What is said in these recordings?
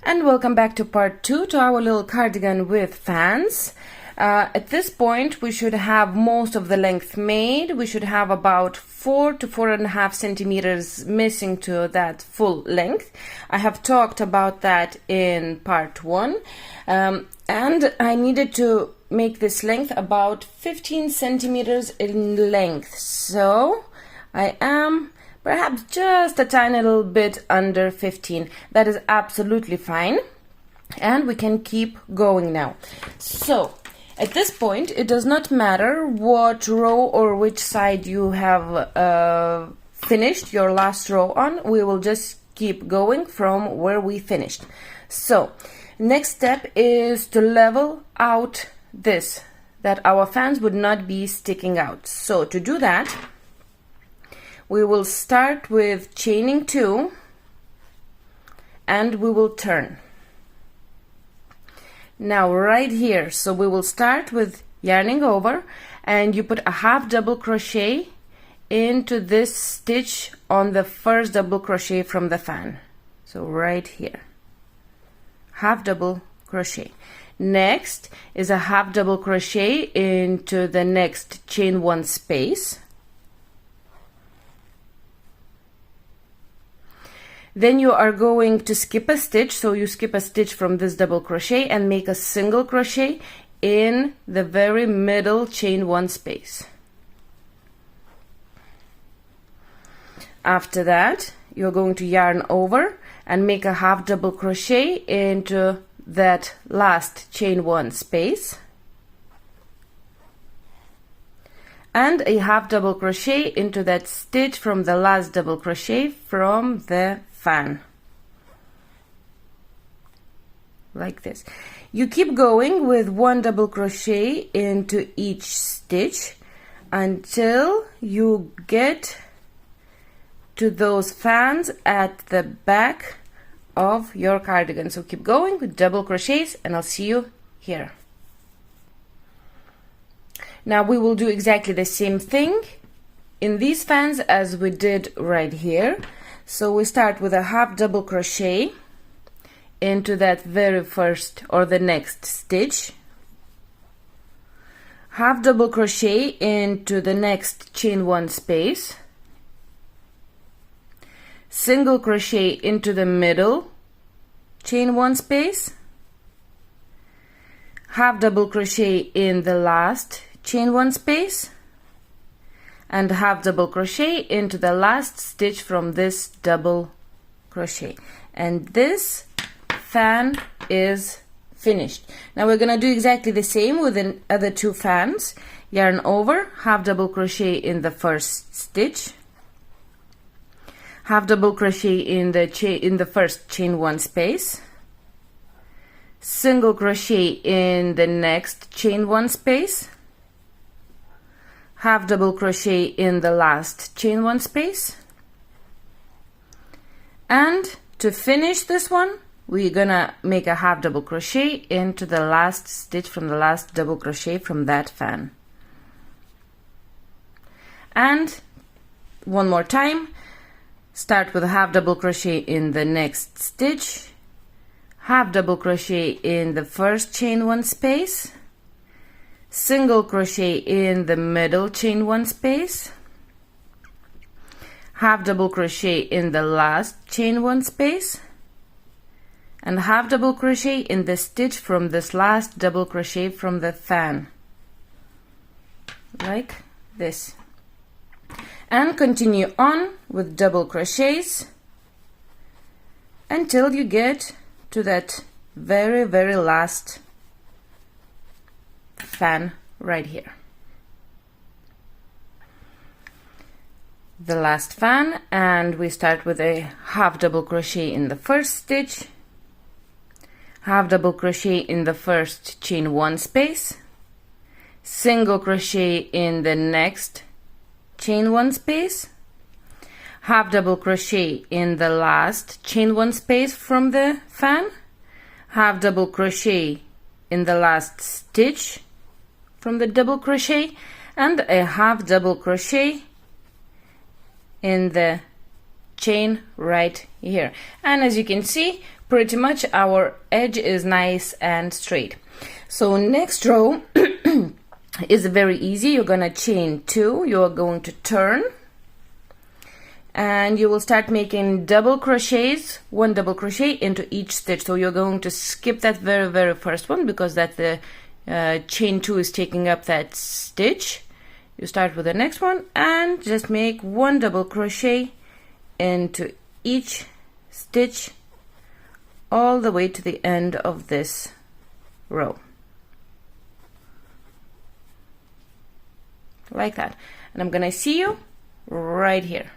And welcome back to part 2 to our little cardigan with fans. At this point we should have most of the length made. We should have about 4 to 4.5 centimeters missing to that full length. I have talked about that in part 1, and I needed to make this length about 15 centimeters in length, so I am perhaps just a tiny little bit under 15. That is absolutely fine, and we can keep going now. So at this point it does not matter what row or which side you have finished your last row on. We will just keep going from where we finished. So next step is to level out this, that our fans would not be sticking out. So to do that, we will start with chaining 2 and we will turn. Now right here, so we will start with yarning over, and you put a half double crochet into this stitch on the first double crochet from the fan. So right here, half double crochet. Next is a half double crochet into the next chain 1 space. Then you are going to skip a stitch, so you skip a stitch from this double crochet and make a single crochet in the very middle chain 1 space. After that, you're going to yarn over and make a half double crochet into that last chain 1 space and a half double crochet into that stitch from the last double crochet from the fan, like this. You keep going with 1 double crochet into each stitch until you get to those fans at the back of your cardigan. So keep going with double crochets and I'll see you here. Now we will do exactly the same thing in these fans as we did right here. So we start with a half double crochet into that very first or the next stitch, half double crochet into the next chain 1 space, single crochet into the middle chain 1 space, half double crochet in the last chain 1 space, and half double crochet into the last stitch from this double crochet, and this fan is finished. Now we're gonna do exactly the same with the other 2 fans. Yarn over, half double crochet in the first stitch, half double crochet in the first chain 1 space, single crochet in the next chain 1 space, half double crochet in the last chain 1 space, and to finish this one we're gonna make a half double crochet into the last stitch from the last double crochet from that fan. And one more time, start with a half double crochet in the next stitch, half double crochet in the first chain 1 space, single crochet in the middle chain 1 space, half double crochet in the last chain 1 space, and half double crochet in the stitch from this last double crochet from the fan, like this, and continue on with double crochets until you get to that very last fan right here, the last fan. And we start with a half double crochet in the first stitch, half double crochet in the first chain 1 space, single crochet in the next chain 1 space, half double crochet in the last chain 1 space from the fan, half double crochet in the last stitch from the double crochet, and a half double crochet in the chain right here. And as you can see, pretty much our edge is nice and straight. So next row is very easy. You're gonna chain 2, you're going to turn, and you will start making double crochets, 1 double crochet into each stitch. So you're going to skip that very first one because that the chain 2 is taking up that stitch. You start with the next one and just make 1 double crochet into each stitch all the way to the end of this row, like that. And I'm gonna see you right here.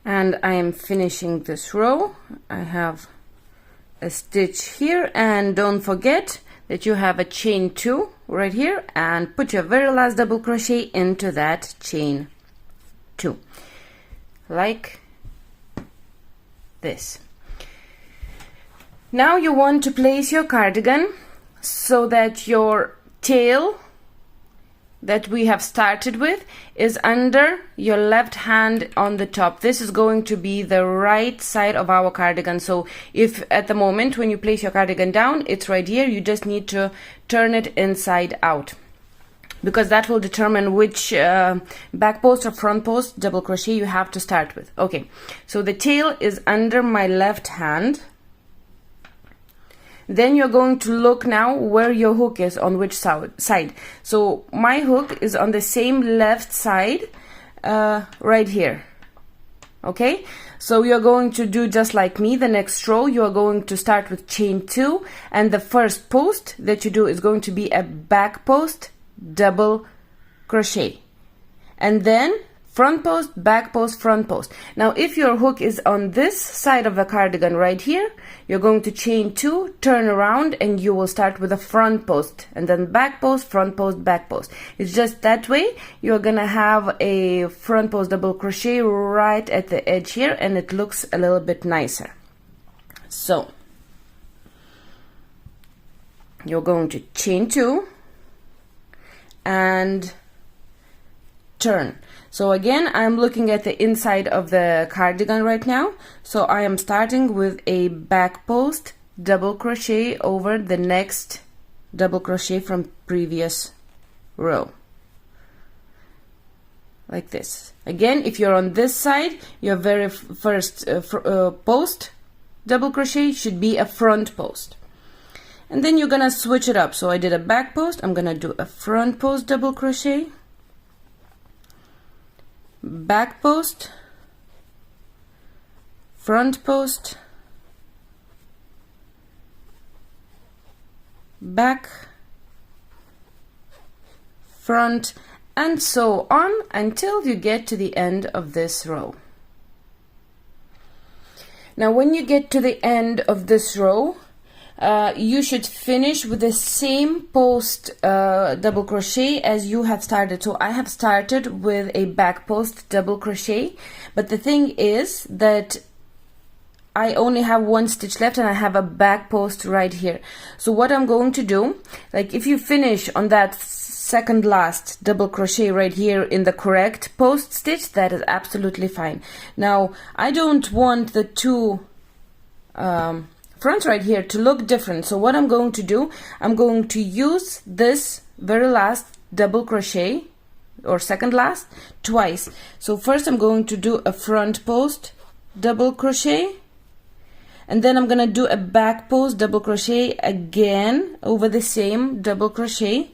And I am finishing this row. I have a stitch here, and don't forget that you have a chain 2 right here, and put your very last double crochet into that chain 2, like this. Now you want to place your cardigan so that your tail that we have started with is under your left hand on the top. This is going to be the right side of our cardigan. So if at the moment when you place your cardigan down, it's right here, you just need to turn it inside out, because that will determine which back post or front post double crochet you have to start with. Okay, so the tail is under my left hand. Then you're going to look now where your hook is on which side. So my hook is on the same left side, right here. Okay, so you're going to do just like me. The next row you're going to start with chain 2, and the first post that you do is going to be a back post double crochet, and then front post, back post, front post. Now if your hook is on this side of the cardigan right here, you're going to chain 2, turn around, and you will start with a front post, and then back post, front post, back post. It's just that way you're gonna have a front post double crochet right at the edge here, and it looks a little bit nicer. So you're going to chain 2 and turn. So again, I'm looking at the inside of the cardigan right now. So I am starting with a back post double crochet over the next double crochet from previous row, like this. Again, if you're on this side, your very first post double crochet should be a front post. And then you're gonna switch it up. So I did a back post, I'm gonna do a front post double crochet, back post, front post, back, front, and so on until you get to the end of this row. Now when you get to the end of this row, you should finish with the same post double crochet as you have started. So I have started with a back post double crochet, but the thing is that I only have 1 stitch left and I have a back post right here. So what I'm going to do, like if you finish on that second last double crochet right here in the correct post stitch, that is absolutely fine. Now I don't want the two front right here to look different. So what I'm going to do, I'm going to use this very last double crochet, or second last, twice. So first I'm going to do a front post double crochet, and then I'm gonna do a back post double crochet again over the same double crochet,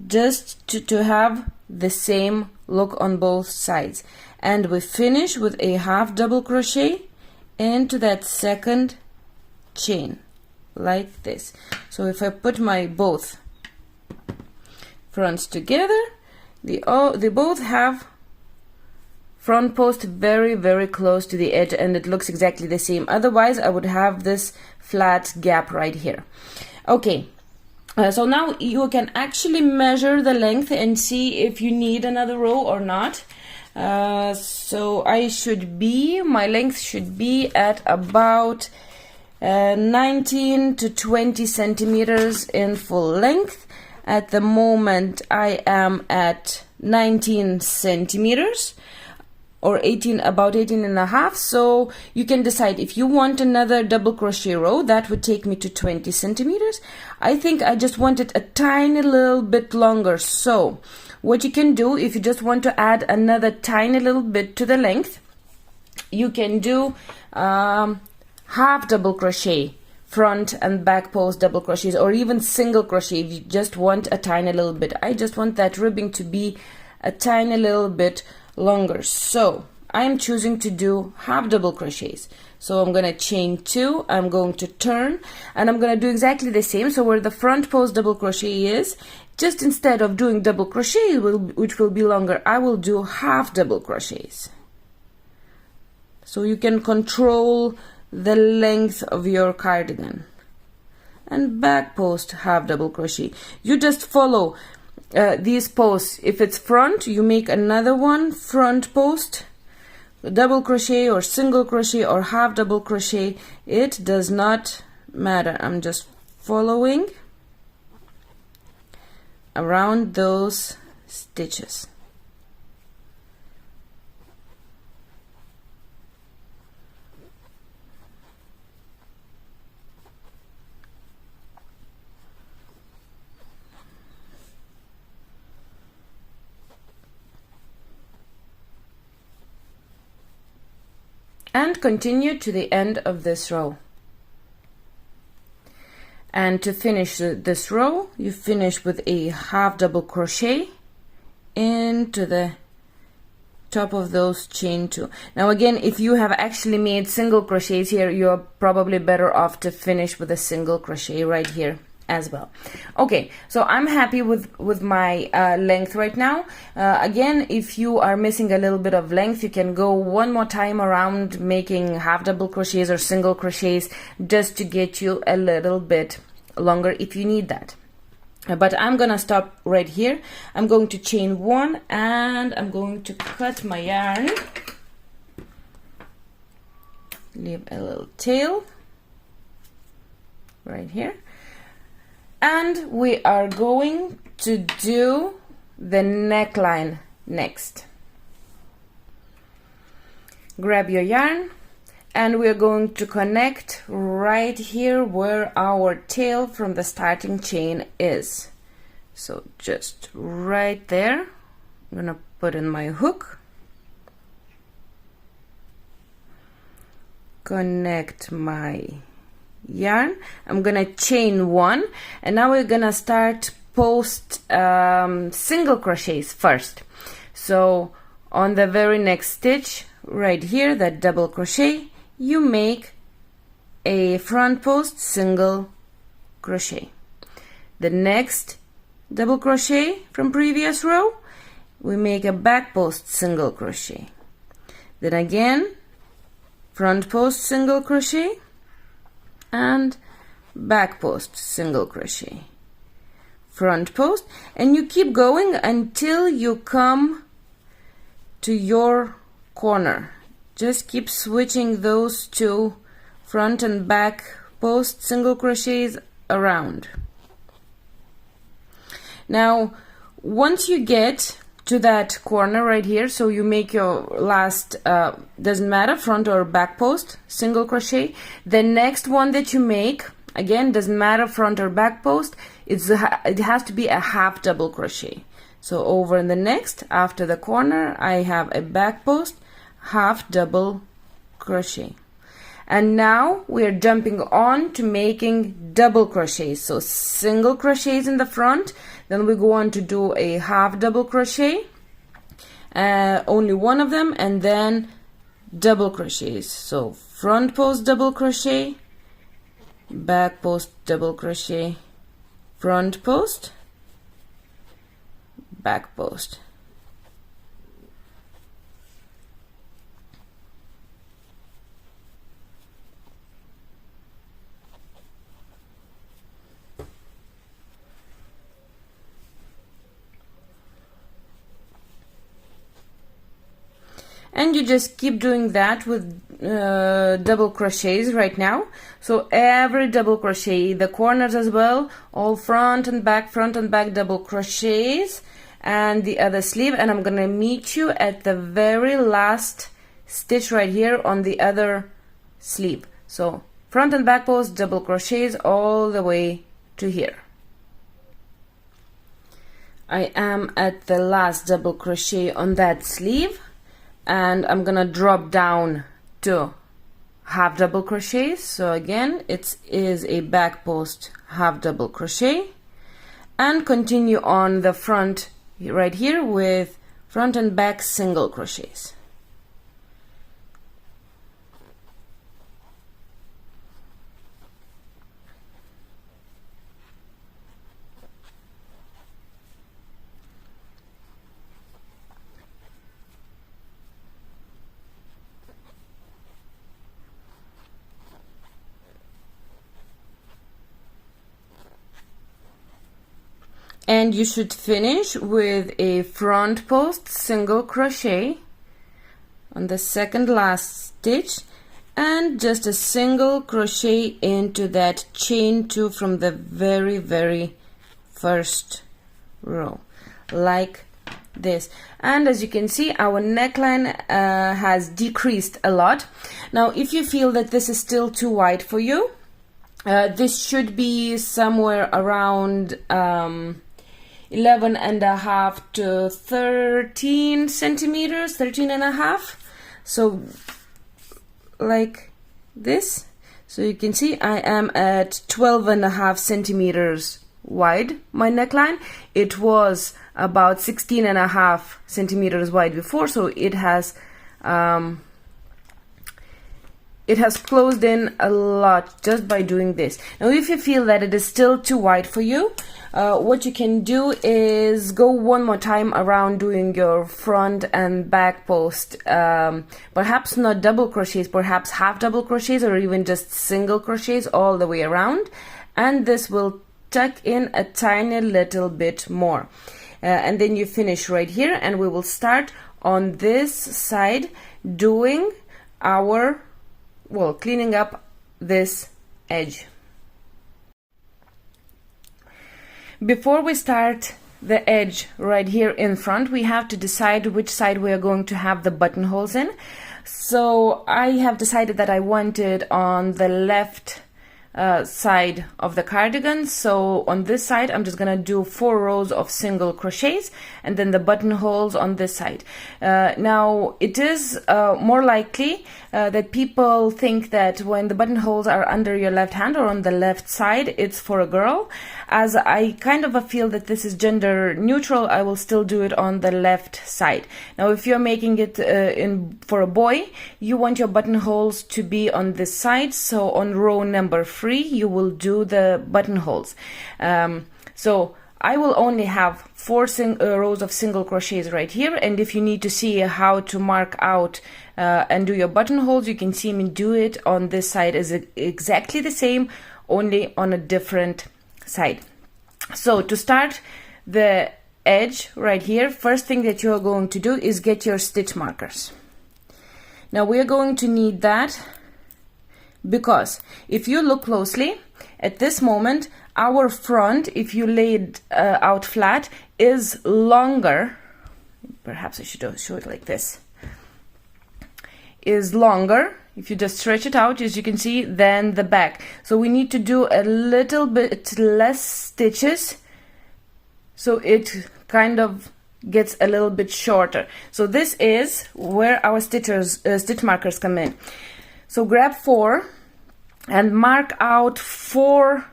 just to have the same look on both sides. And we finish with a half double crochet into that second chain, like this. So if I put my both fronts together, they both have front post very close to the edge, and it looks exactly the same. Otherwise I would have this flat gap right here. Okay, so now you can actually measure the length and see if you need another row or not. So my length should be at about 19 to 20 centimeters in full length. At the moment I am at 19 centimeters or 18, about 18 and a half. So you can decide if you want another double crochet row. That would take me to 20 centimeters. I think I just want it a tiny little bit longer. So what you can do, if you just want to add another tiny little bit to the length, you can do half double crochet, front and back post double crochets, or even single crochet if you just want a tiny little bit. I just want that ribbing to be a tiny little bit longer, so I'm choosing to do half double crochets. So I'm gonna chain 2, I'm going to turn, and I'm gonna do exactly the same. So where the front post double crochet is, just instead of doing double crochet, which will be longer, I will do half double crochets. So you can control the length of your cardigan. And back post half double crochet. You just follow these posts. If it's front, you make another one, front post, double crochet or single crochet or half double crochet. It does not matter. I'm just following around those stitches. And continue to the end of this row. And to finish this row, you finish with a half double crochet into the top of those chain 2. Now again, if you have actually made single crochets here, you're probably better off to finish with a single crochet right here as well. Okay, so I'm happy with my length right now. Again, if you are missing a little bit of length, you can go one more time around making half double crochets or single crochets just to get you a little bit longer if you need that. But I'm gonna stop right here. I'm going to chain 1 and I'm going to cut my yarn, leave a little tail right here. And we are going to do the neckline next. Grab your yarn and we're going to connect right here where our tail from the starting chain is. So just right there. I'm gonna put in my hook, connect my yarn. I'm gonna chain 1, and now we're gonna start post single crochets first. So on the very next stitch right here, that double crochet, you make a front post single crochet. The next double crochet from previous row, we make a back post single crochet. Then again, front post single crochet and back post single crochet, front post, and you keep going until you come to your corner. Just keep switching those two front and back post single crochets around. Now once you get to that corner right here, so you make your last doesn't matter, front or back post single crochet. The next one that you make, again, doesn't matter front or back post, it has to be a half double crochet. So over in the next, after the corner, I have a back post half double crochet. And now we are jumping on to making double crochets. So single crochets in the front, then we go on to do a half double crochet, only one of them, and then double crochets. So front post double crochet, back post double crochet, front post, back post. And you just keep doing that with double crochets right now. So every double crochet, the corners as well, all front and back double crochets, and the other sleeve, and I'm gonna meet you at the very last stitch right here on the other sleeve. So front and back post, double crochets all the way to here. I am at the last double crochet on that sleeve, and I'm gonna drop down to half double crochet. So again, it is a back post half double crochet, and continue on the front right here with front and back single crochets. And you should finish with a front post single crochet on the second last stitch, and just a single crochet into that chain 2 from the very first row, like this. And as you can see, our neckline has decreased a lot. Now if you feel that this is still too wide for you, this should be somewhere around 11.5 to 13 centimeters, 13.5. So like this. So you can see I am at 12.5 centimeters wide, my neckline. It was about 16.5 centimeters wide before, so it has closed in a lot just by doing this. Now if you feel that it is still too wide for you, what you can do is go one more time around doing your front and back post, perhaps not double crochets, perhaps half double crochets, or even just single crochets all the way around, and this will tuck in a tiny little bit more, and then you finish right here, and we will start on this side doing our, well, cleaning up this edge. Before we start the edge right here in front, we have to decide which side we are going to have the buttonholes in. So I have decided that I want it on the left side of the cardigan. So on this side I'm just gonna do 4 rows of single crochets, and then the buttonholes on this side. Now it is more likely that people think that when the buttonholes are under your left hand or on the left side, it's for a girl. As I kind of feel that this is gender neutral, I will still do it on the left side. Now if you're making it for a boy, you want your buttonholes to be on this side, so on row number 3 you will do the buttonholes. So I will only have 4 rows of single crochets right here, and if you need to see how to mark out and do your buttonholes, you can see me do it on this side. Is exactly the same, only on a different side. So to start the edge right here, first thing that you are going to do is get your stitch markers. Now we are going to need that because if you look closely at this moment, our front, if you lay it out flat, is longer. Perhaps I should show it like this. Is longer, if you just stretch it out, as you can see, than the back. So we need to do a little bit less stitches, so it kind of gets a little bit shorter. So this is where our stitch markers come in. So grab 4 and mark out 4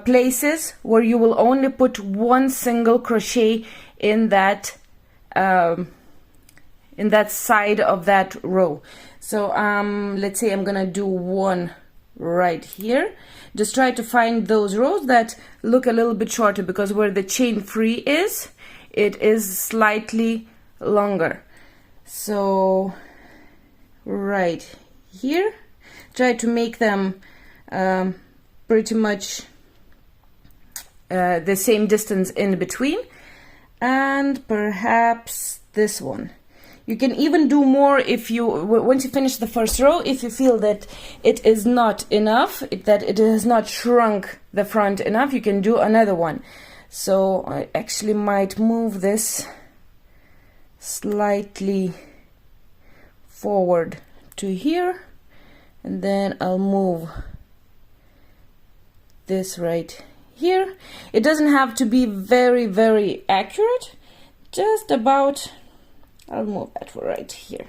places where you will only put 1 single crochet in that side of that row. So let's say I'm gonna do 1 right here. Just try to find those rows that look a little bit shorter, because where the chain 3 is, it is slightly longer. So right here, try to make them pretty much the same distance in between, and perhaps this one. You can even do more if you, once you finish the first row, if you feel that it is not enough, that it has not shrunk the front enough, you can do another one. So I actually might move this slightly forward to here, and then I'll move this right here. It doesn't have to be very, very accurate, just about, I'll move that right here.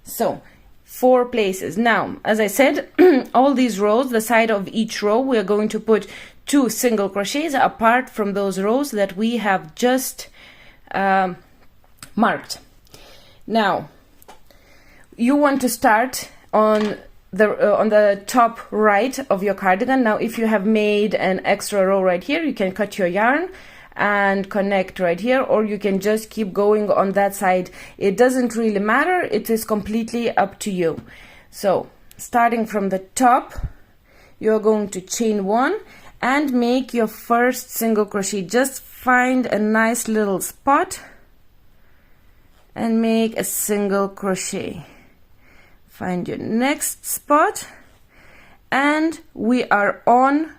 So 4 places. Now, as I said, all these rows, the side of each row, we are going to put 2 single crochets apart from those rows that we have just marked. Now, you want to start on the top right of your cardigan. Now, if you have made an extra row right here, you can cut your yarn and connect right here, or you can just keep going on that side. It doesn't really matter. It is completely up to you. So, starting from the top, you're going to chain 1 and make your first single crochet. Just find a nice little spot and make a single crochet. Find your next spot, and we are on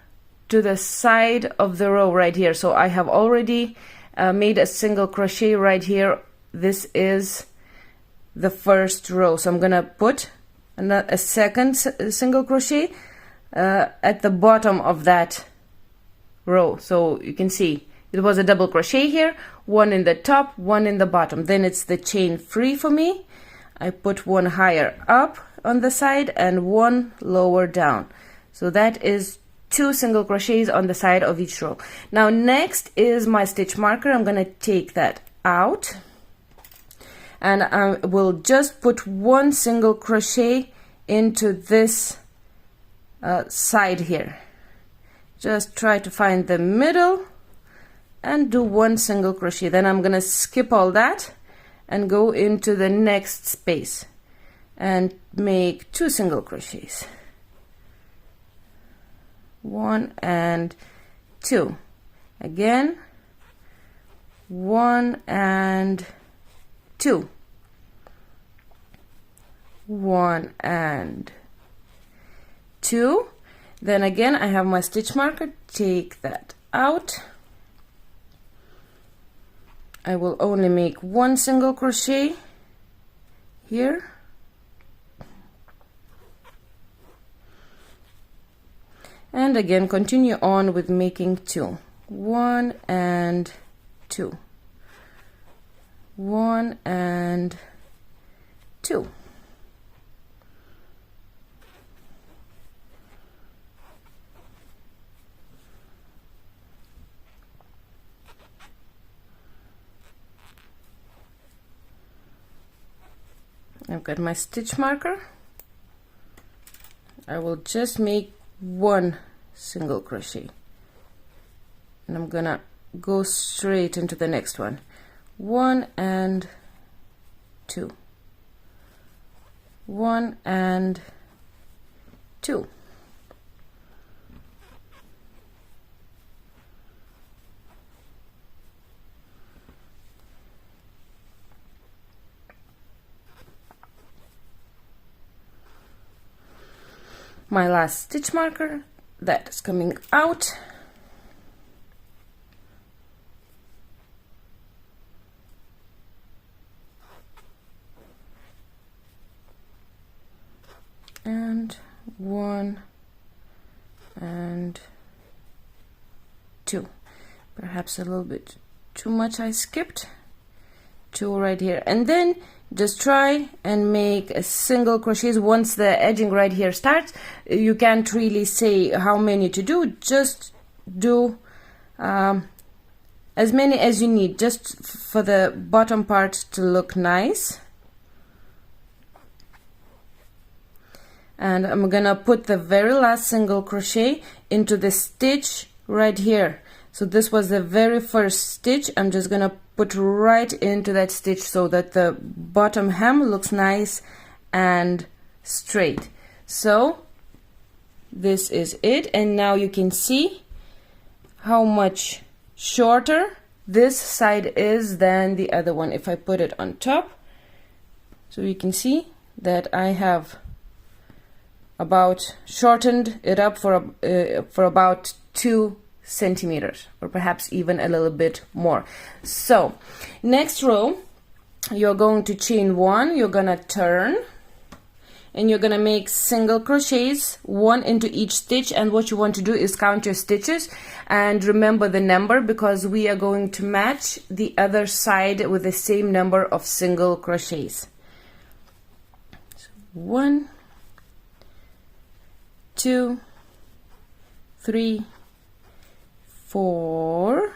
to the side of the row right here. So I have already made a single crochet right here. This is the first row, so I'm gonna put a second single crochet at the bottom of that row. So you can see it was a double crochet here, 1 in the top, 1 in the bottom. Then it's the chain free for me. I put 1 higher up on the side and 1 lower down. So that is 2 single crochets on the side of each row. Now next is my stitch marker. I'm gonna take that out, and I will just put 1 single crochet into this side here. Just try to find the middle and do 1 single crochet. Then I'm gonna skip all that and go into the next space and make 2 single crochets. 1 and 2. Again, 1 and 2. 1 and 2. Then again, I have my stitch marker. Take that out. I will only make 1 single crochet here. And again, continue on with making 2. 1 and 2. 1 and 2. I've got my stitch marker. I will just make 1 single crochet, and I'm gonna go straight into the next one. 1 and 2. 1 and 2. My last stitch marker, that is coming out. And 1 and 2. Perhaps a little bit too much I skipped. 2 right here, and then just try and make a single crochet once the edging right here starts. You can't really say how many to do, just do as many as you need, just for the bottom part to look nice. And I'm gonna put the very last single crochet into the stitch right here. So this was the very first stitch. I'm just gonna put right into that stitch so that the bottom hem looks nice and straight. So this is it, and now you can see how much shorter this side is than the other one. If I put it on top, so you can see that I have about shortened it up for about 2 centimeters, or perhaps even a little bit more. So next row, you're going to chain 1, you're gonna turn, and you're gonna make single crochets, 1 into each stitch. And what you want to do is count your stitches and remember the number, because we are going to match the other side with the same number of single crochets. So 1, 2, 3, 4,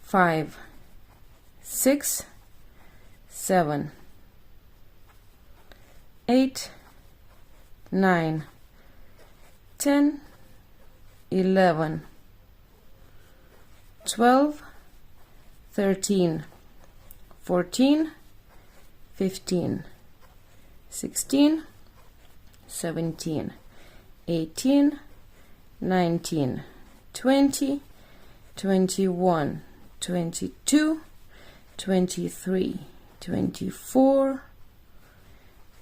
5, 6, 7, 8, 9, 10, 11, 12, 13, 14, 15, 16, 17, 18, 19, 20, 21, 22, 23, 24,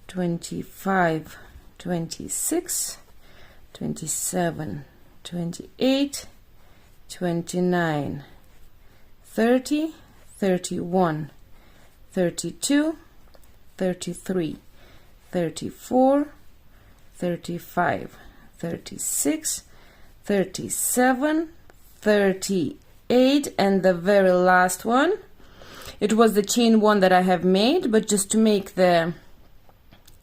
25, 26, 27, 28, 29, 30, 31, 32, 33, 34, 35, 36, 37, 38, and the very last one. It was the chain 1 that I have made, but just to make the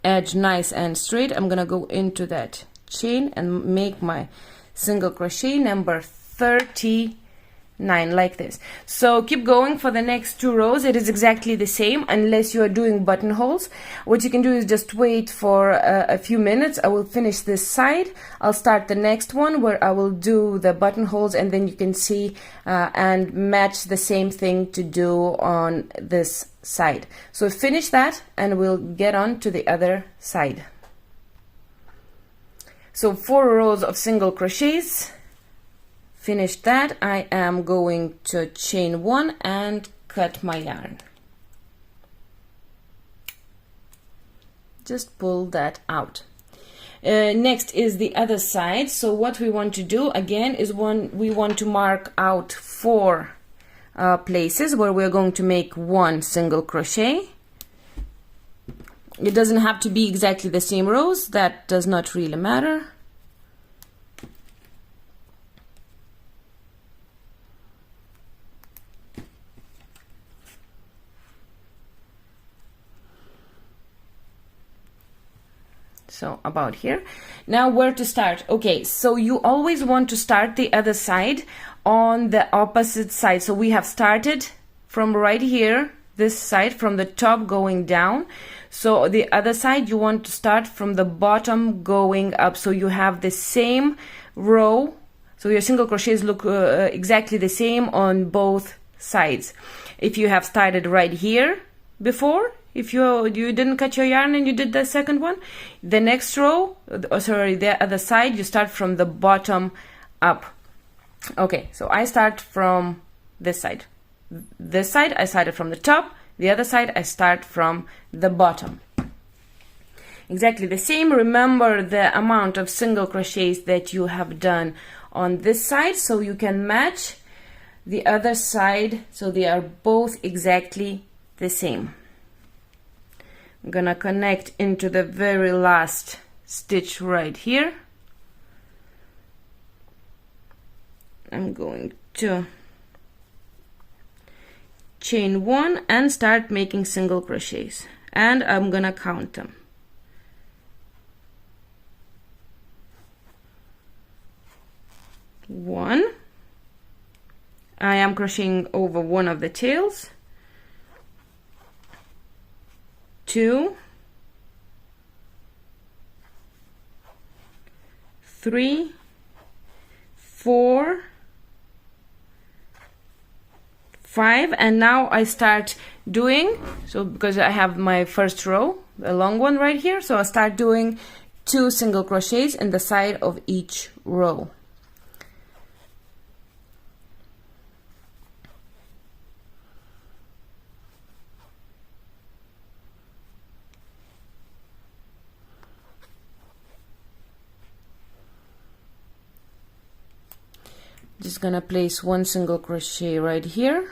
edge nice and straight, I'm gonna go into that chain and make my single crochet number 39, like this. So keep going for the next 2 rows. It is exactly the same, unless you are doing buttonholes. What you can do is just wait for a few minutes. I will finish this side, I'll start the next one where I will do the buttonholes, and then you can see and match the same thing to do on this side. So finish that and we'll get on to the other side. So 4 rows of single crochets. Finish that. I am going to chain 1 and cut my yarn. Just pull that out. Next is the other side. So what we want to do again is we want to mark out 4 places where we're going to make 1 single crochet. It doesn't have to be exactly the same rows, that does not really matter. So about here. Now where to start? Okay, so you always want to start the other side on the opposite side. So we have started from right here, this side, from the top going down. So the other side you want to start from the bottom going up, so you have the same row, so your single crochets look exactly the same on both sides. If you have started right here before, if you didn't cut your yarn and you did the second one, the next row, the other side, you start from the bottom up. Okay, so I start from this side. This side I started from the top, the other side I start from the bottom. Exactly the same. Remember the amount of single crochets that you have done on this side, so you can match the other side, so they are both exactly the same. I'm gonna connect into the very last stitch right here. I'm going to chain 1 and start making single crochets, and I'm gonna count them. 1. I am crocheting over one of the tails. 2, 3, 4, 5, and now I start doing, so because I have my first row, the long one right here, so I start doing 2 single crochets in the side of each row. Just gonna place one single crochet right here.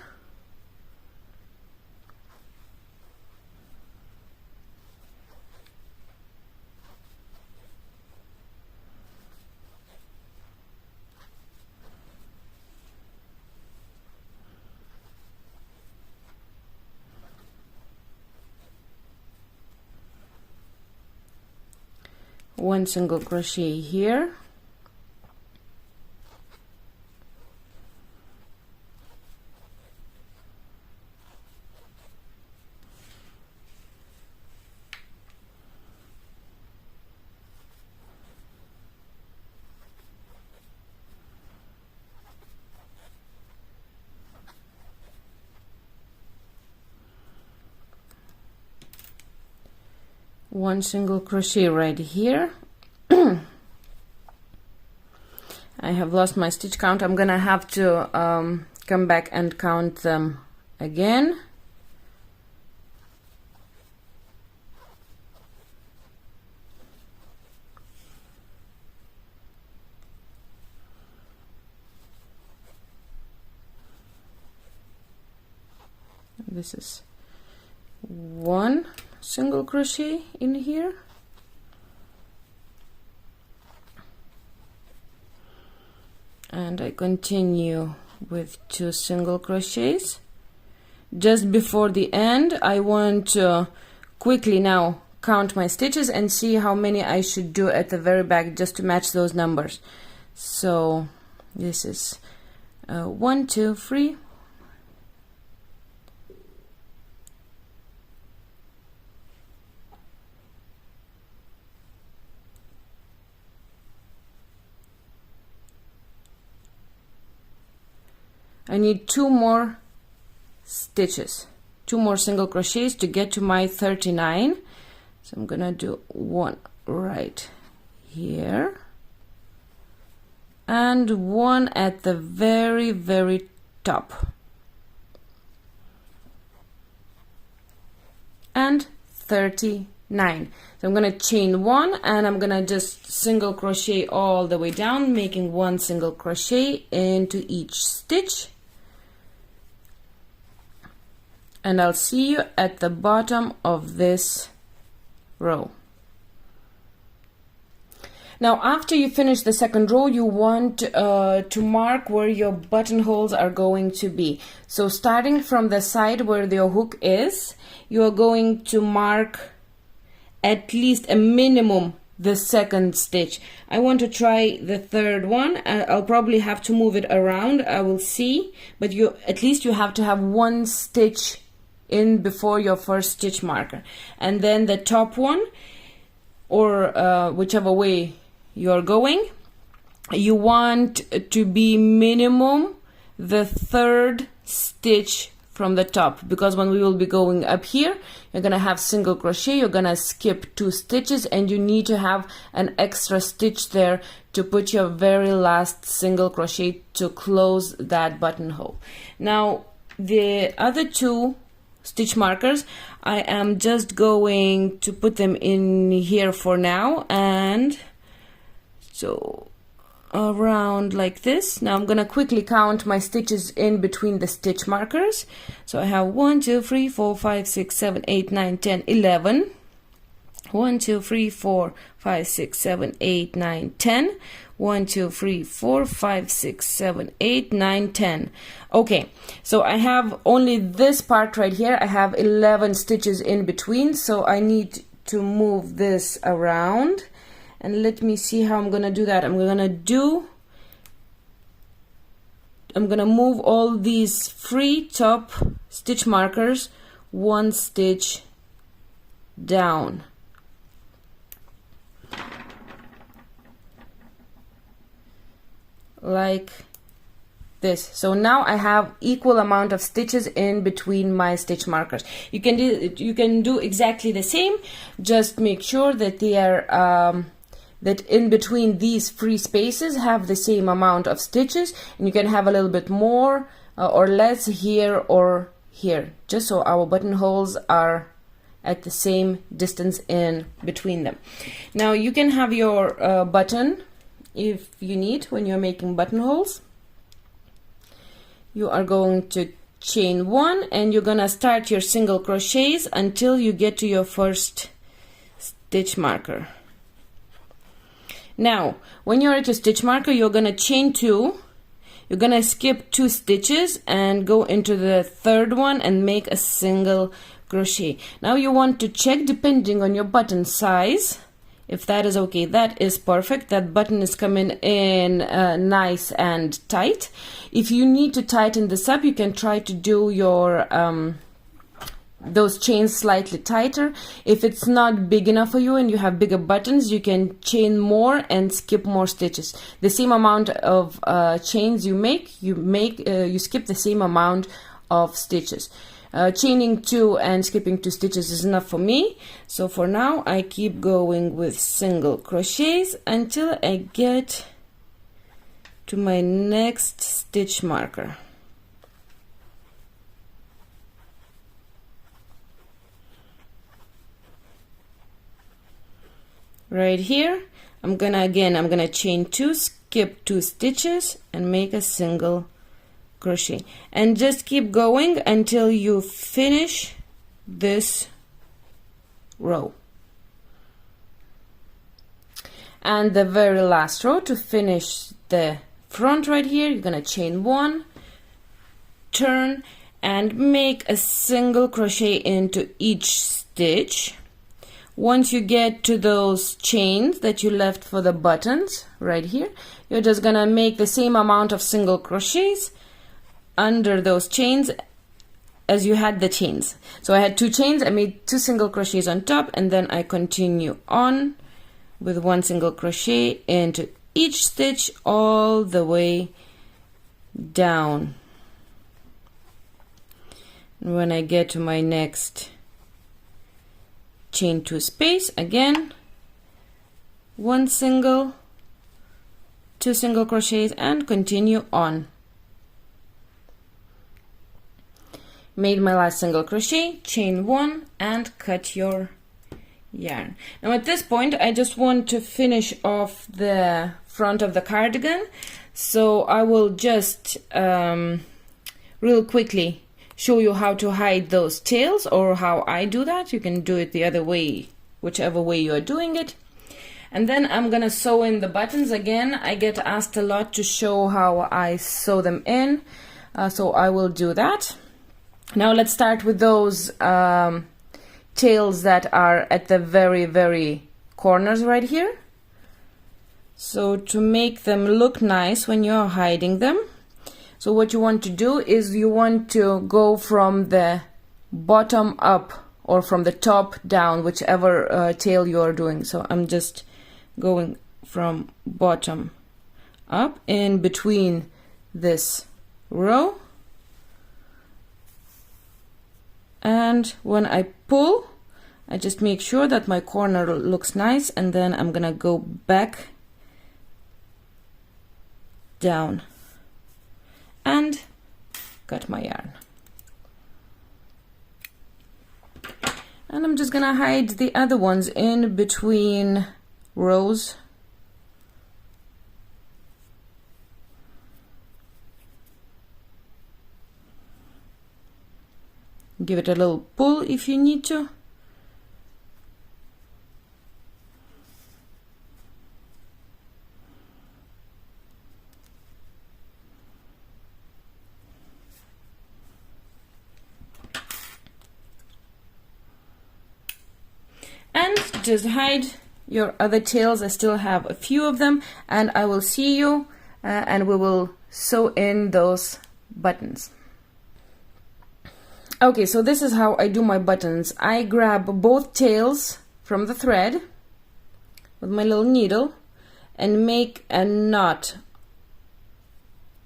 One single crochet here. One single crochet right here. I have lost my stitch count. I'm gonna have to come back and count them again. This is one single crochet in here, and I continue with 2 single crochets. Just before the end, I want to quickly now count my stitches and see how many I should do at the very back, just to match those numbers. So this is 1, 2, 3. I need 2 more stitches, 2 more single crochets to get to my 39. So I'm gonna do 1 right here and 1 at the very, very top, and 39. So I'm gonna chain 1 and I'm gonna just single crochet all the way down, making 1 single crochet into each stitch. And I'll see you at the bottom of this row. Now, after you finish the second row, you want to mark where your buttonholes are going to be. So starting from the side where your hook is, you are going to mark at least a minimum the second stitch. I want to try the third one. I'll probably have to move it around, I will see, but at least you have to have 1 stitch in before your first stitch marker. And then the top one, or whichever way you're going, you want to be minimum the 3rd stitch from the top, because when we will be going up here, you're gonna have single crochet, you're gonna skip 2 stitches, and you need to have an extra stitch there to put your very last single crochet to close that buttonhole. Now the other 2 stitch markers, I am just going to put them in here for now, and so around like this. Now I'm gonna quickly count my stitches in between the stitch markers. So I have 1, 2, 3, 4, 5, 6, 7, 8, 9, 10, 11. 1, 2, 3, 4, 5, 6, 7, 8, 9, 10. 1, 2, 3, 4, 5, 6, 7, 8, 9, 10. Okay, so I have only this part right here. I have 11 stitches in between, so I need to move this around. And let me see how I'm gonna do that. I'm gonna move all these 3 top stitch markers 1 stitch down. Like this. So now I have equal amount of stitches in between my stitch markers. You can do exactly the same, just make sure that they are that in between these free spaces have the same amount of stitches, and you can have a little bit more or less here or here, just so our buttonholes are at the same distance in between them. Now you can have your button if you need when you're making buttonholes. you are going to chain 1 and you're gonna start your single crochets until you get to your first stitch marker. Now when you're at your stitch marker, you're gonna chain 2, you're gonna skip 2 stitches and go into the third one and make a single crochet. Now you want to check, depending on your button size, if that is okay. That is perfect. That button is coming in nice and tight. If you need to tighten this up, you can try to do your those chains slightly tighter. If it's not big enough for you and you have bigger buttons, you can chain more and skip more stitches. The same amount of chains you skip the same amount of stitches. Chaining 2 and skipping 2 stitches is enough for me. So for now I keep going with single crochets until I get to my next stitch marker. Right here I'm gonna chain 2, skip 2 stitches and make a single crochet, and just keep going until you finish this row. And the very last row, to finish the front right here, you're gonna chain 1, turn and make a single crochet into each stitch. Once you get to those chains that you left for the buttons right here, you're just gonna make the same amount of single crochets under those chains as you had the chains. So I had 2 chains, I made 2 single crochets on top, and then I continue on with 1 single crochet into each stitch all the way down. And when I get to my next chain 2 space, again 1 single, 2 single crochets, and continue on. Made my last single crochet, chain 1 and cut your yarn. Now at this point I just want to finish off the front of the cardigan, so I will just real quickly show you how to hide those tails, or how I do that. You can do it the other way, whichever way you are doing it. And then I'm gonna sew in the buttons. Again, I get asked a lot to show how I sew them in, so I will do that. Now let's start with those tails that are at the very corners right here. So to make them look nice when you're hiding them, so what you want to do is you want to go from the bottom up or from the top down, whichever tail you are doing. So I'm just going from bottom up in between this row. And when I pull, I just make sure that my corner looks nice, and then I'm gonna go back down and cut my yarn. And I'm just gonna hide the other ones in between rows. Give it a little pull if you need to. And just hide your other tails. I still have a few of them, and I will see you and we will sew in those buttons. Okay, so this is how I do my buttons. I grab both tails from the thread with my little needle and make a knot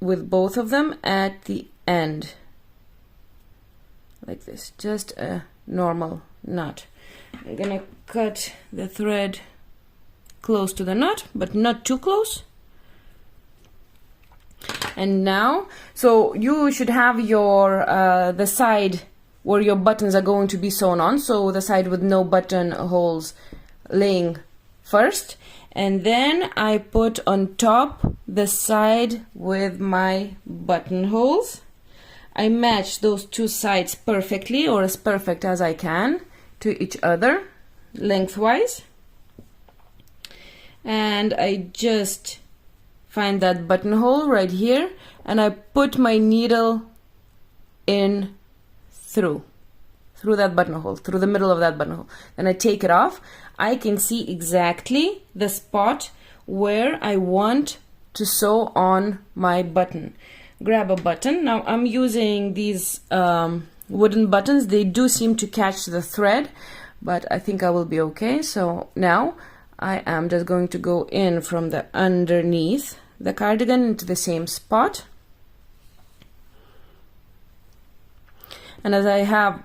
with both of them at the end, like this, just a normal knot. I'm gonna cut the thread close to the knot, but not too close. And now, so you should have your the side where your buttons are going to be sewn on, so the side with no buttonholes laying first, and then I put on top the side with my buttonholes, I match those two sides perfectly, or as perfect as I can, to each other lengthwise. And I just find that buttonhole right here, and I put my needle in through that buttonhole, through the middle of that buttonhole. Then I take it off. I can see exactly the spot where I want to sew on my button. Grab a button. Now I'm using these wooden buttons. They do seem to catch the thread, but I think I will be okay. So now I am just going to go in from the underneath the cardigan into the same spot. And as I have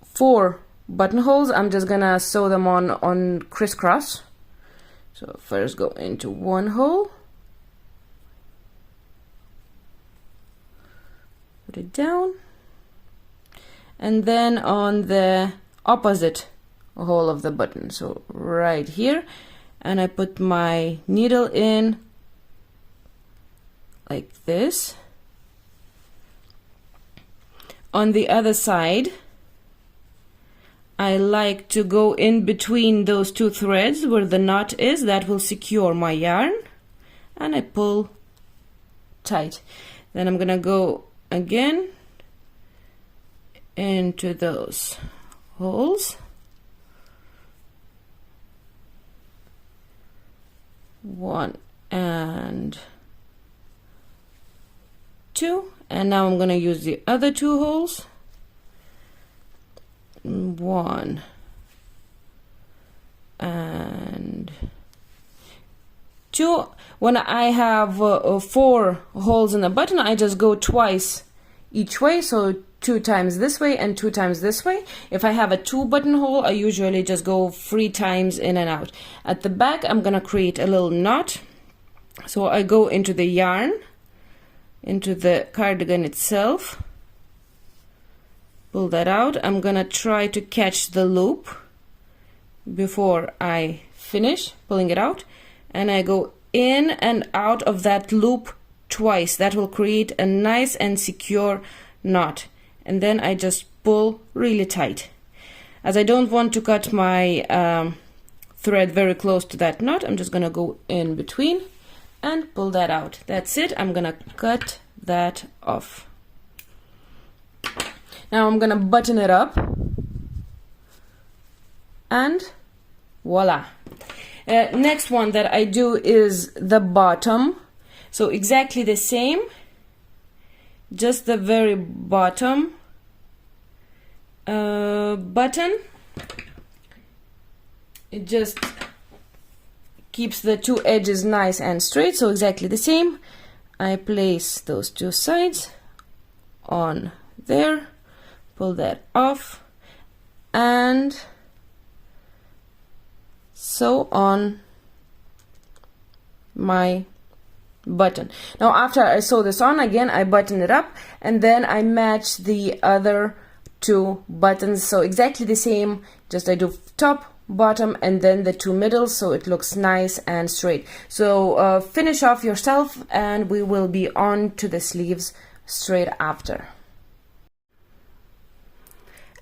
4 buttonholes, I'm just gonna sew them on crisscross. So first go into one hole, put it down, and then on the opposite hole of the button, so right here, and I put my needle in like this. On the other side, I like to go in between those 2 threads where the knot is. That will secure my yarn, and I pull tight. Then I'm gonna go again into those holes, 1 and 2, and now I'm gonna use the other 2 holes, 1 and 2. When I have 4 holes in a button, I just go twice each way, so 2 times this way and 2 times this way. If I have a 2 buttonhole, I usually just go 3 times in and out. At the back, I'm gonna create a little knot, so I go into the yarn, into the cardigan itself, pull that out. I'm gonna try to catch the loop before I finish pulling it out, and I go in and out of that loop twice. That will create a nice and secure knot, and then I just pull really tight. As I don't want to cut my thread very close to that knot, I'm just gonna go in between and pull that out. That's it. I'm gonna cut that off. Now I'm gonna button it up, and voila. Next one that I do is the bottom. So exactly the same, just the very bottom button. It just keeps the 2 edges nice and straight, so exactly the same. I place those 2 sides on there, pull that off, and sew on my button. Now after I sew this on, again I button it up, and then I match the other 2 buttons, so exactly the same, just I do top, bottom, and then the 2 middles, so it looks nice and straight. So finish off yourself, and we will be on to the sleeves straight after.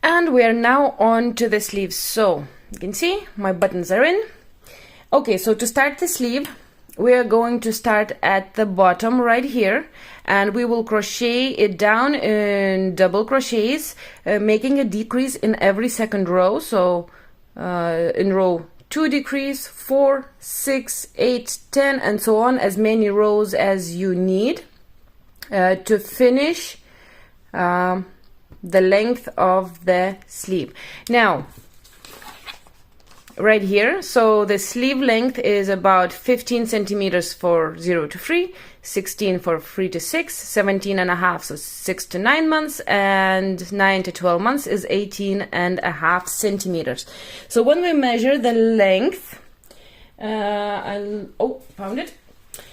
And we are now on to the sleeves. So you can see my buttons are in. Okay, so to start the sleeve, we are going to start at the bottom right here, and we will crochet it down in double crochets, making a decrease in every second row. So in row 2 decrease, 4, 6, 8, 10, and so on, as many rows as you need to finish the length of the sleeve. Now right here, so the sleeve length is about 15 centimeters for 0 to 3, 16 for 3 to 6, 17 and a half, so 6 to 9 months, and 9 to 12 months is 18 and a half centimeters. So when we measure the length, found it.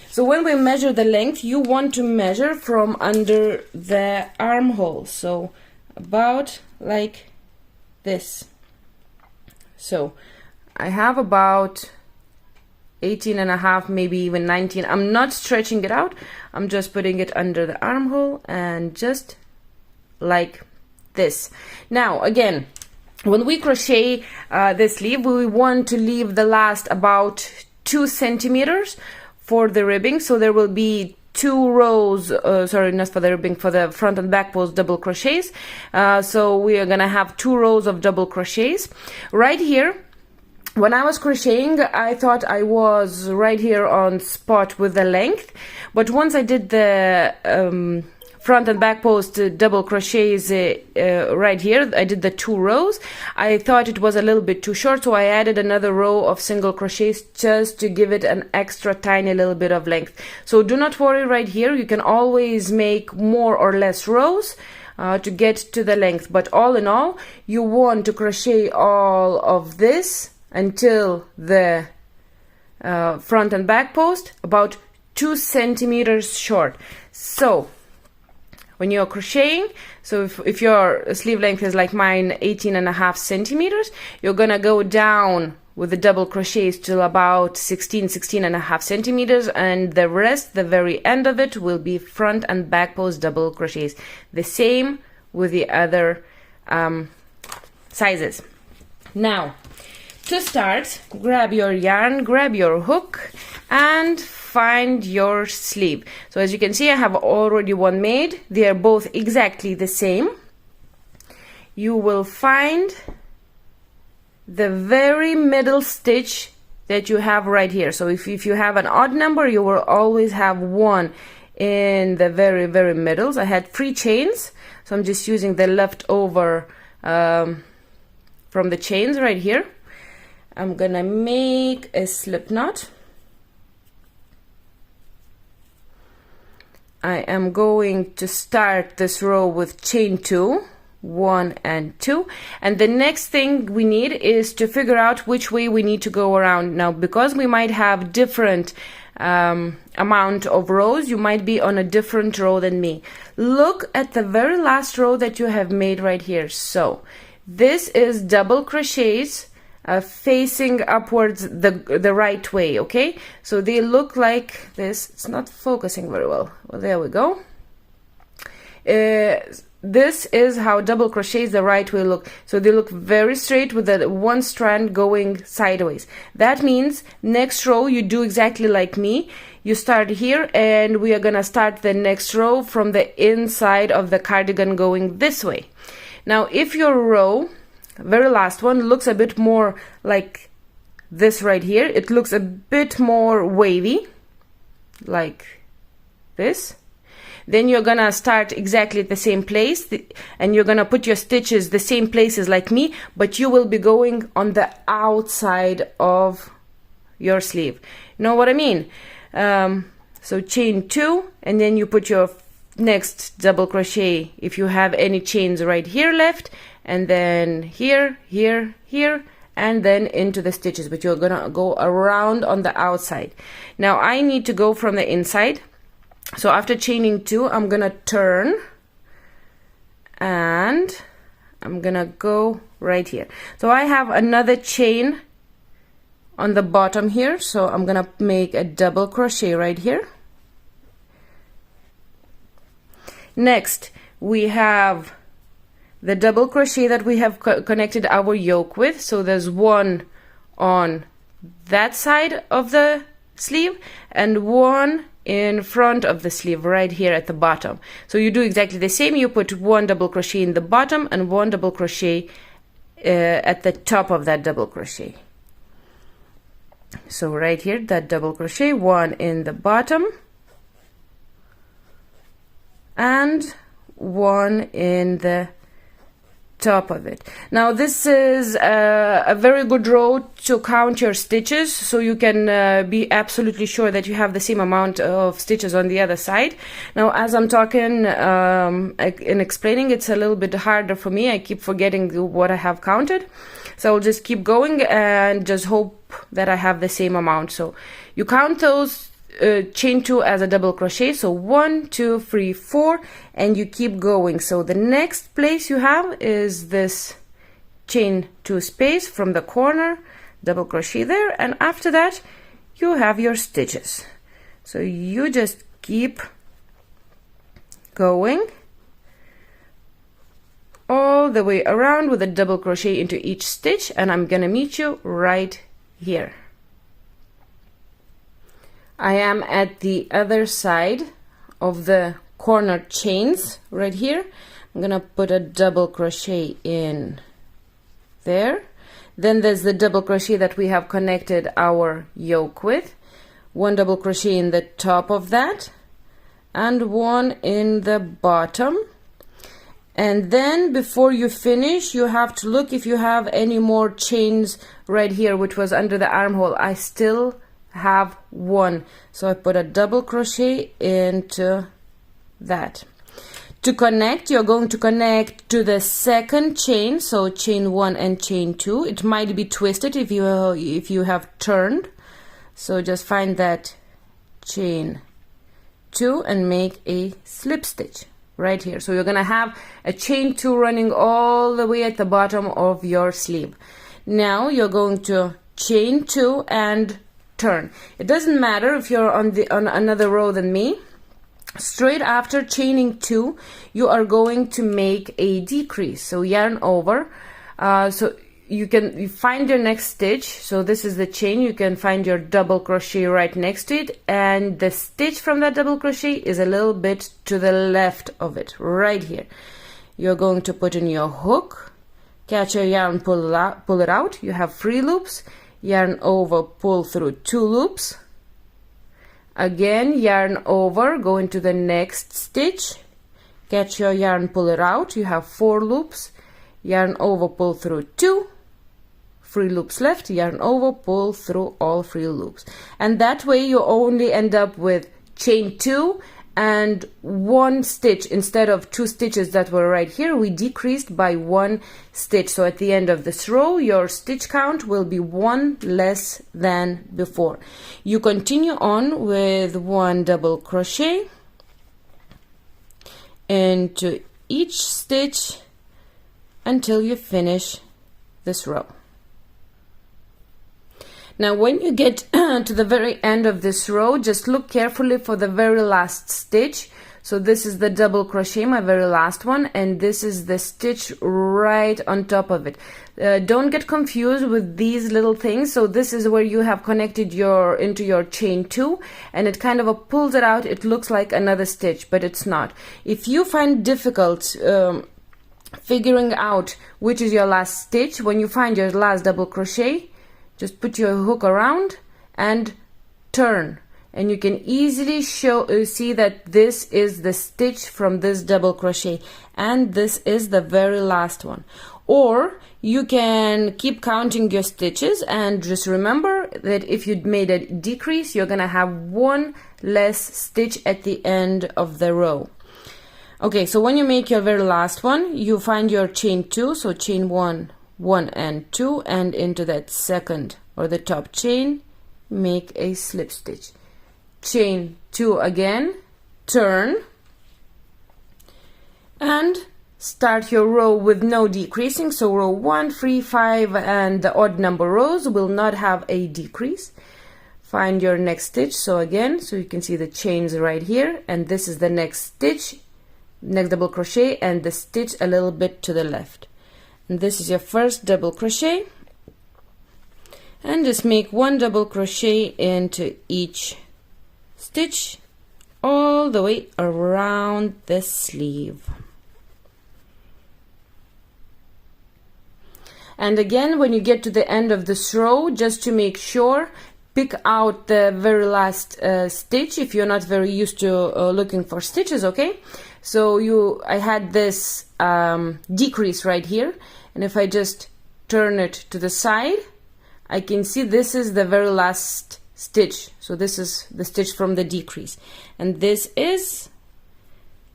So when we measure the length, you want to measure from under the armhole, so about like this. So I have about 18 and a half, maybe even 19. I'm not stretching it out. I'm just putting it under the armhole and just like this. Now again, when we crochet the sleeve, we want to leave the last about 2 centimeters for the ribbing, so there will be 2 rows, sorry, not for the ribbing, for the front and back post double crochets. So we are gonna have 2 rows of double crochets right here. When I was crocheting, I thought I was right here on spot with the length, but once I did the front and back post double crochets right here, I did the 2 rows. I thought it was a little bit too short, so I added another row of single crochets just to give it an extra tiny little bit of length. So do not worry right here, you can always make more or less rows to get to the length, but all in all, you want to crochet all of this until the front and back post about 2 centimeters short. So when you're crocheting, so if your sleeve length is like mine, 18.5 centimeters, you're gonna go down with the double crochets till about 16.5 centimeters, and the rest, the very end of it, will be front and back post double crochets. The same with the other sizes. Now, to start, grab your yarn, grab your hook, and find your sleeve. So as you can see, I have already one made. They are both exactly the same. You will find the very middle stitch that you have right here. So if you have an odd number, you will always have one in the very, very middles. I had 3 chains, so I'm just using the leftover from the chains right here. I'm gonna make a slip knot. I am going to start this row with chain 2, 1 and 2, and the next thing we need is to figure out which way we need to go around. Now, because we might have different amount of rows, you might be on a different row than me. Look at the very last row that you have made right here. So this is double crochets facing upwards the right way, okay? So they look like this. It's not focusing very well. Well, there we go. This is how double crochets the right way look. So they look very straight with the one strand going sideways. That means next row you do exactly like me. You start here, and we are gonna start the next row from the inside of the cardigan going this way. Now, if your row, very last one, looks a bit more like this right here, it looks a bit more wavy, like this, then you're gonna start exactly at the same place, and you're gonna put your stitches the same places like me, but you will be going on the outside of your sleeve. You know what I mean? So chain 2, and then you put your next double crochet if you have any chains right here left, and then here, here, here, and then into the stitches, but you're gonna go around on the outside. Now I need to go from the inside, so after chaining 2, I'm gonna turn, and I'm gonna go right here. So I have another chain on the bottom here, so I'm gonna make a double crochet right here. Next, we have the double crochet that we have connected our yoke with. So there's one on that side of the sleeve and one in front of the sleeve right here at the bottom. So you do exactly the same. You put one double crochet in the bottom and one double crochet at the top of that double crochet. So right here, that double crochet, one in the bottom and one in the top of it. Now this is a very good row to count your stitches, so you can be absolutely sure that you have the same amount of stitches on the other side. Now as I'm talking and explaining, it's a little bit harder for me. I keep forgetting what I have counted, so I'll just keep going and just hope that I have the same amount. So you count those chain 2 as a double crochet, so 1 2 3 4, and you keep going. So the next place you have is this chain 2 space from the corner, double crochet there, and after that you have your stitches. So you just keep going all the way around with a double crochet into each stitch, and I'm gonna meet you right here. I am at the other side of the corner chains right here. I'm gonna put a double crochet in there. Then there's the double crochet that we have connected our yoke with. One double crochet in the top of that and one in the bottom. And then before you finish, you have to look if you have any more chains right here, which was under the armhole. I still have one, so I put a double crochet into that. To connect, you're going to connect to the second chain, so chain 1 and chain 2. It might be twisted if you have turned, so just find that chain 2 and make a slip stitch right here. So you're gonna have a chain 2 running all the way at the bottom of your sleeve. Now you're going to chain 2 and turn. It doesn't matter if you're on another row than me. Straight after chaining 2, you are going to make a decrease. So yarn over. So you find your next stitch. So this is the chain. You can find your double crochet right next to it, and the stitch from that double crochet is a little bit to the left of it, right here. You're going to put in your hook, catch your yarn, pull it out. You have 3 loops. Yarn over, pull through 2 loops. Again, yarn over, go into the next stitch, catch your yarn, pull it out. You have 4 loops. Yarn over, pull through 2, 3 loops left. Yarn over, pull through all 3 loops, and that way you only end up with chain 2 and 1 stitch instead of 2 stitches that were right here. We decreased by 1 stitch, so at the end of this row your stitch count will be 1 less than before. You continue on with 1 double crochet into each stitch until you finish this row. Now when you get to the very end of this row, just look carefully for the very last stitch. So this is the double crochet, my very last one, and this is the stitch right on top of it. Don't get confused with these little things. So this is where you have connected into your chain 2, and it kind of pulls it out. It looks like another stitch, but it's not. If you find difficult figuring out which is your last stitch, when you find your last double crochet, just put your hook around and turn, and you can easily see that this is the stitch from this double crochet, and this is the very last one. Or you can keep counting your stitches, and just remember that if you made a decrease, you're gonna have 1 less stitch at the end of the row. Okay, so when you make your very last one, you find your chain 2, so chain 1, 1 and 2, and into that second or the top chain, make a slip stitch. Chain 2 again, turn, and start your row with no decreasing. So row 1, 3, 5, and the odd number rows will not have a decrease. Find your next stitch. So again, so you can see the chains right here, and this is the next stitch, next double crochet, and the stitch a little bit to the left. And this is your first double crochet, and just make 1 double crochet into each stitch all the way around the sleeve. And again, when you get to the end of this row, just to make sure, pick out the very last stitch if you're not very used to looking for stitches. Okay, so I had this decrease right here, and if I just turn it to the side, I can see this is the very last stitch. So this is the stitch from the decrease, and this is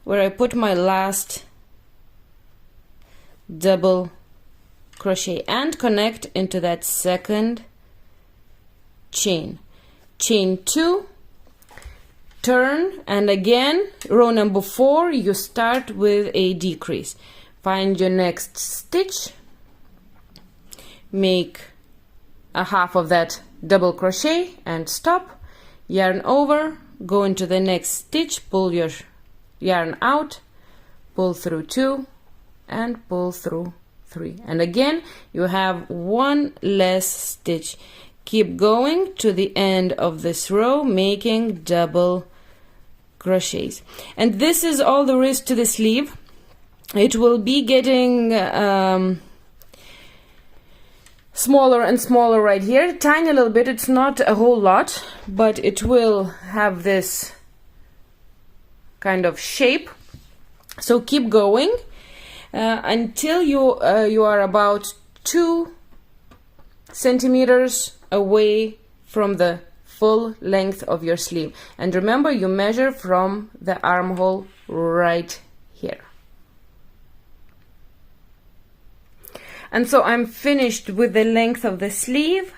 where I put my last double crochet and connect into that second chain. Chain 2, turn, and again, row number 4, you start with a decrease. Find your next stitch, make a half of that double crochet and stop, yarn over, go into the next stitch, pull your yarn out, pull through 2, and pull through 3, and again you have one less stitch. Keep going to the end of this row, making double crochets. And this is all there is to the sleeve. It will be getting smaller and smaller right here, tiny little bit. It's not a whole lot, but it will have this kind of shape. So keep going until you are about 2 centimeters away from the full length of your sleeve. And remember, you measure from the armhole right here. And so I'm finished with the length of the sleeve.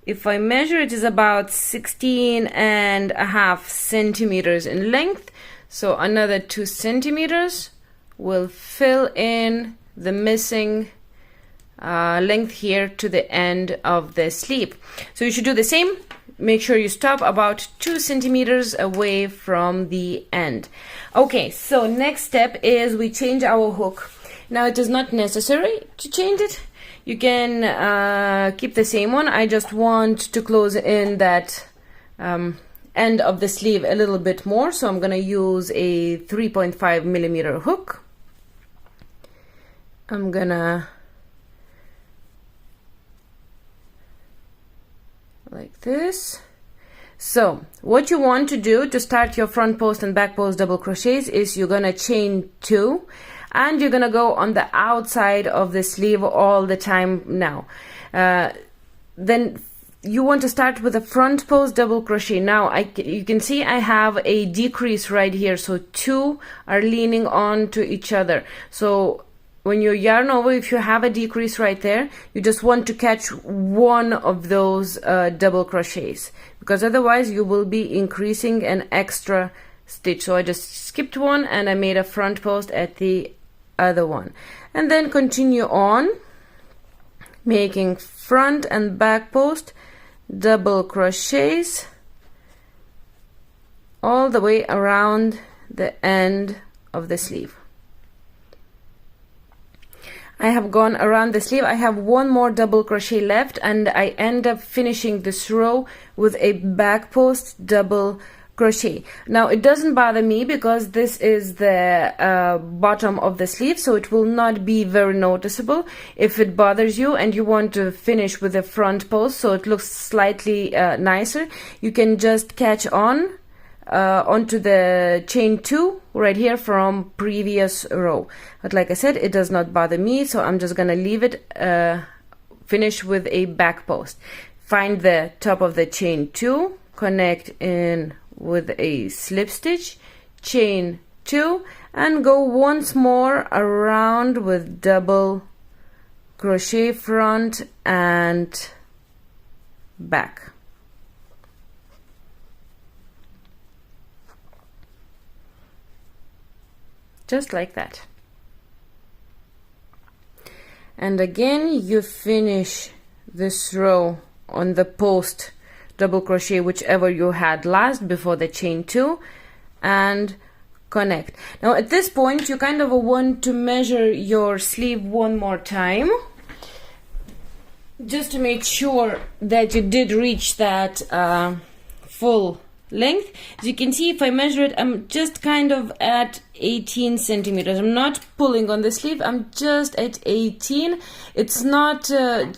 If I measure, it is about 16.5 centimeters in length. So another 2 centimeters will fill in the missing length here to the end of the sleeve. So you should do the same. Make sure you stop about 2 centimeters away from the end. Okay, so next step is we change our hook. Now it is not necessary to change it. You can keep the same one. I just want to close in that end of the sleeve a little bit more, so I'm gonna use a 3.5 millimeter hook. I'm gonna like this. So what you want to do to start your front post and back post double crochets is you're gonna chain 2, and you're gonna go on the outside of the sleeve all the time now. Then you want to start with a front post double crochet. Now you can see I have a decrease right here, so 2 are leaning on to each other. So when you yarn over, if you have a decrease right there, you just want to catch one of those double crochets, because otherwise you will be increasing an extra stitch. So I just skipped one and I made a front post at the other one, and then continue on making front and back post double crochets all the way around the end of the sleeve. I have gone around the sleeve. I have one more double crochet left, and I end up finishing this row with a back post double crochet. Now it doesn't bother me because this is the bottom of the sleeve, so it will not be very noticeable. If it bothers you and you want to finish with the front post so it looks slightly nicer, you can just catch on onto the chain 2 right here from previous row. But like I said, it does not bother me, so I'm just gonna leave it finish with a back post. Find the top of the chain 2, connect in with a slip stitch, chain 2, and go once more around with double crochet front and back. Just like that. And again you finish this row on the post double crochet whichever you had last before the chain 2 and connect. Now at this point you kind of want to measure your sleeve one more time just to make sure that you did reach that full length. As you can see, if I measure it, I'm just kind of at 18 centimeters. I'm not pulling on the sleeve, I'm just at 18. It's not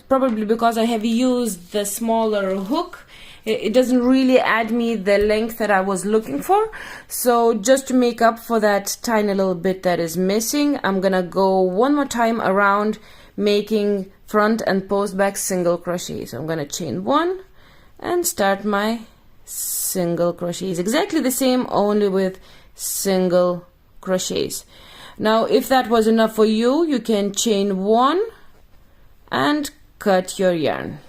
probably because I have used the smaller hook. It doesn't really add me the length that I was looking for. So just to make up for that tiny little bit that is missing, I'm gonna go one more time around making front and post back single crochet. So I'm gonna chain 1 and start my single crochets. Exactly the same, only with single crochets. Now if that was enough for you, you can chain 1 and cut your yarn.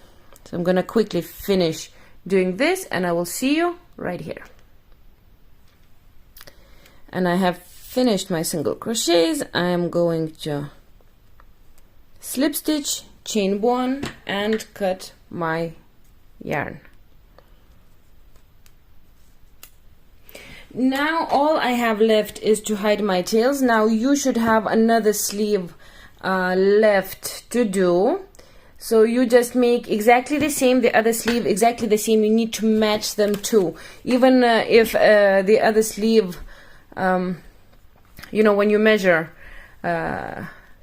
So I'm gonna quickly finish doing this and I will see you right here. And I have finished my single crochets. I am going to slip stitch, chain 1 and cut my yarn. Now all I have left is to hide my tails. Now you should have another sleeve left to do. So you just make exactly the same, the other sleeve exactly the same. You need to match them too. Even if the other sleeve, you know, when you measure,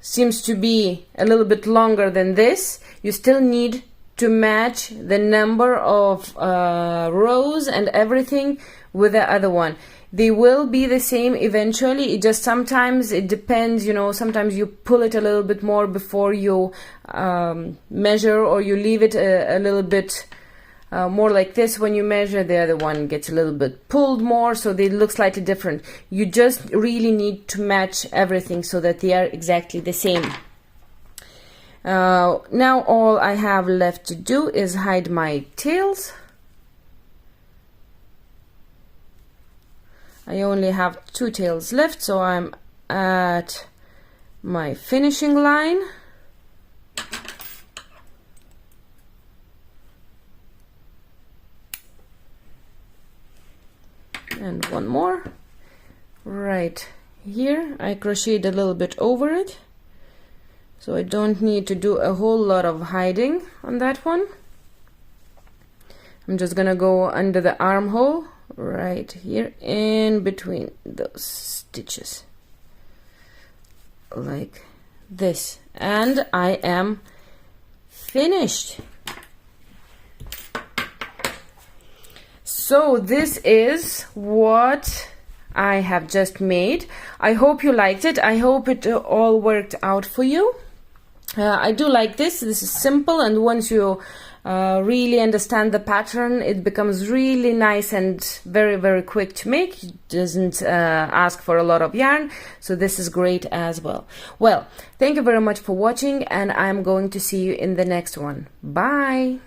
seems to be a little bit longer than this, you still need to match the number of rows and everything with the other one. They will be the same eventually. It just sometimes it depends, you know, sometimes you pull it a little bit more before you measure, or you leave it a little bit more like this when you measure. The other one gets a little bit pulled more, so they look slightly different. You just really need to match everything so that they are exactly the same. Now all I have left to do is hide my tails. I only have 2 tails left, so I'm at my finishing line. And one more right here. I crocheted a little bit over it, so I don't need to do a whole lot of hiding on that one. I'm just gonna go under the armhole right here in between those stitches like this, and I am finished. So this is what I have just made. I hope you liked it. I hope it all worked out for you. I do like this. This is simple, and once you really understand the pattern, it becomes really nice and very, very quick to make. It doesn't ask for a lot of yarn, so this is great as well. Well, thank you very much for watching, and I'm going to see you in the next one. Bye!